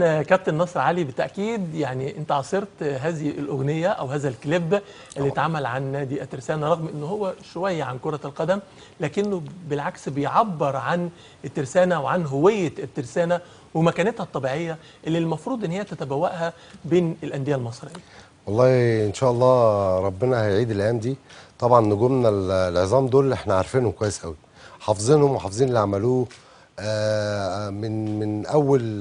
كابتن نصر علي، بالتأكيد يعني أنت عاصرت هذه الأغنية أو هذا الكليب اللي اتعمل عن نادي الترسانة، رغم أنه هو شوية عن كرة القدم لكنه بالعكس بيعبر عن الترسانة وعن هوية الترسانة ومكانتها الطبيعية اللي المفروض أن هي تتبوأها بين الأندية المصرية. والله إن شاء الله ربنا هيعيد الأيام دي. طبعا نجومنا العظام دول احنا عارفينهم كويس قوي، حافظينهم وحافظين اللي عملوه من أول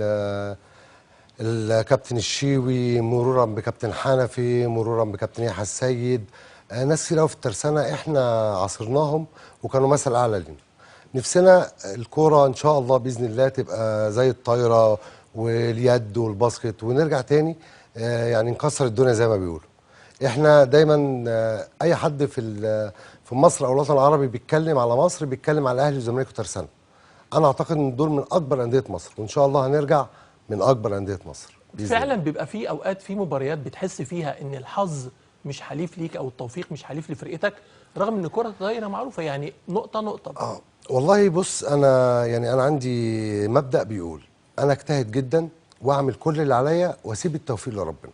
الكابتن الشيوي، مرورا بكابتن حنفي، مرورا بكابتن يحيى السيد. ناس كتير قوي في الترسانه احنا عاصرناهم وكانوا مثل اعلى لنا. نفسنا الكوره ان شاء الله باذن الله تبقى زي الطايره واليد والباسكت ونرجع تاني يعني نكسر الدنيا زي ما بيقولوا. احنا دايما اي حد في مصر او الوطن العربي بيتكلم على مصر بيتكلم على الاهلي والزمالك والترسانه. انا اعتقد ان دول من اكبر انديه مصر، وان شاء الله هنرجع من اكبر انديه مصر. فعلا بيبقى في اوقات في مباريات بتحس فيها ان الحظ مش حليف ليك او التوفيق مش حليف لفرقتك، رغم ان كرة الطايره معروفه يعني نقطه نقطه. والله بص، انا عندي مبدأ بيقول انا اجتهد جدا واعمل كل اللي عليا واسيب التوفيق لربنا.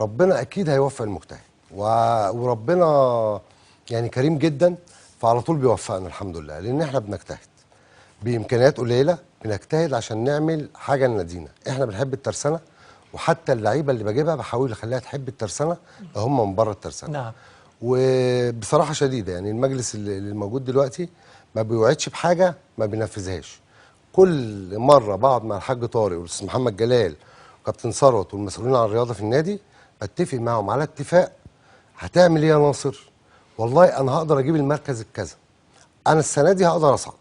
ربنا اكيد هيوفق المجتهد وربنا يعني كريم جدا، فعلى طول بيوفقنا الحمد لله، لان احنا بنجتهد بامكانيات قليله، بنجتهد عشان نعمل حاجه لنادينا. احنا بنحب الترسانه، وحتى اللعيبه اللي بجيبها بحاول اخليها تحب الترسانه لو هم من بره الترسانه. نعم. وبصراحه شديده يعني المجلس اللي موجود دلوقتي ما بيوعدش بحاجه ما بينفذهاش. كل مره بقعد مع الحاج طارق والاستاذ محمد جلال وكابتن ثروت والمسؤولين عن الرياضه في النادي، بتفق معاهم على اتفاق. هتعمل ايه يا ناصر؟ والله انا هقدر اجيب المركز الكذا، انا السنه دي هقدر اصعد،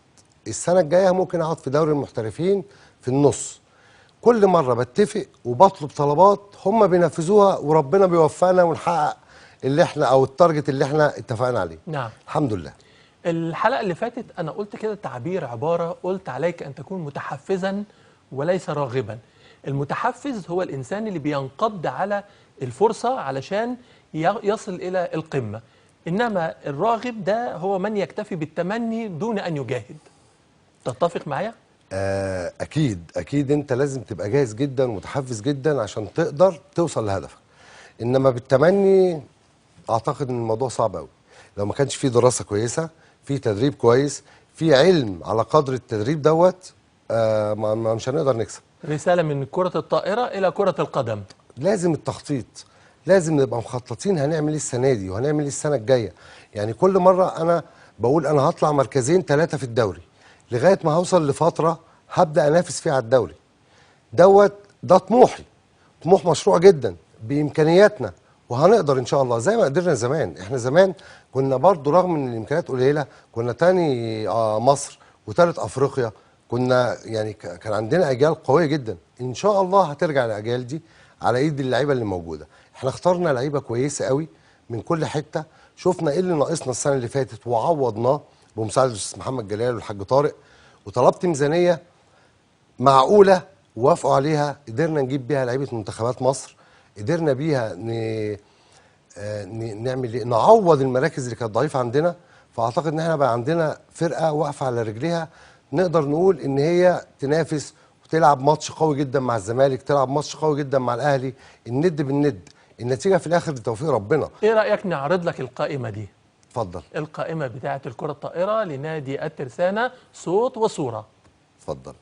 السنه الجايه ممكن اقعد في دوري المحترفين في النص. كل مره بتفق وبطلب طلبات هم بينفذوها، وربنا بيوفقنا ونحقق اللي احنا او التارجت اللي احنا اتفقنا عليه. نعم الحمد لله. الحلقه اللي فاتت انا قلت كده تعبير عباره، قلت عليك ان تكون متحفزا وليس راغبا. المتحفز هو الانسان اللي بينقض على الفرصه علشان يصل الى القمه، انما الراغب ده هو من يكتفي بالتمني دون ان يجاهد. تتفق معايا؟ اكيد انت لازم تبقى جاهز جدا ومتحفز جدا عشان تقدر توصل لهدفك. انما بالتمني اعتقد ان الموضوع صعب قوي. لو ما كانش في دراسه كويسه، في تدريب كويس، في علم على قدر التدريب دوت، مش هنقدر نكسب. رساله من كره الطائره الى كره القدم، لازم التخطيط، لازم نبقى مخططين هنعمل ايه السنه دي وهنعمل ايه السنه الجايه. يعني كل مره انا بقول انا هطلع مركزين 3 في الدوري، لغايه ما هوصل لفتره هبدا انافس فيها على الدوري ده طموحي، طموح مشروع جدا بامكانياتنا، وهنقدر ان شاء الله زي ما قدرنا زمان. احنا زمان كنا برضو رغم ان الامكانيات قليله كنا تاني مصر وتالت افريقيا، كنا يعني كان عندنا اجيال قويه جدا. ان شاء الله هترجع الاجيال دي على ايد اللعيبه اللي موجوده. احنا اخترنا لعيبه كويسه قوي من كل حته، شفنا ايه اللي ناقصنا السنه اللي فاتت وعوضناه بمساعده الاستاذ محمد جلال والحاج طارق، وطلبت ميزانيه معقوله ووافقوا عليها. قدرنا نجيب بيها لعيبه منتخبات مصر، قدرنا بيها نعمل ايه، نعوض المراكز اللي كانت ضعيفه عندنا. فاعتقد ان احنا بقى عندنا فرقه واقفه على رجليها، نقدر نقول ان هي تنافس وتلعب ماتش قوي جدا مع الزمالك، تلعب ماتش قوي جدا مع الاهلي، الند بالند. النتيجه في الاخر بتوفيق ربنا. ايه رايك نعرض لك القائمه دي؟ اتفضل. القائمه بتاعه الكره الطائره لنادي الترسانه صوت وصوره. اتفضل.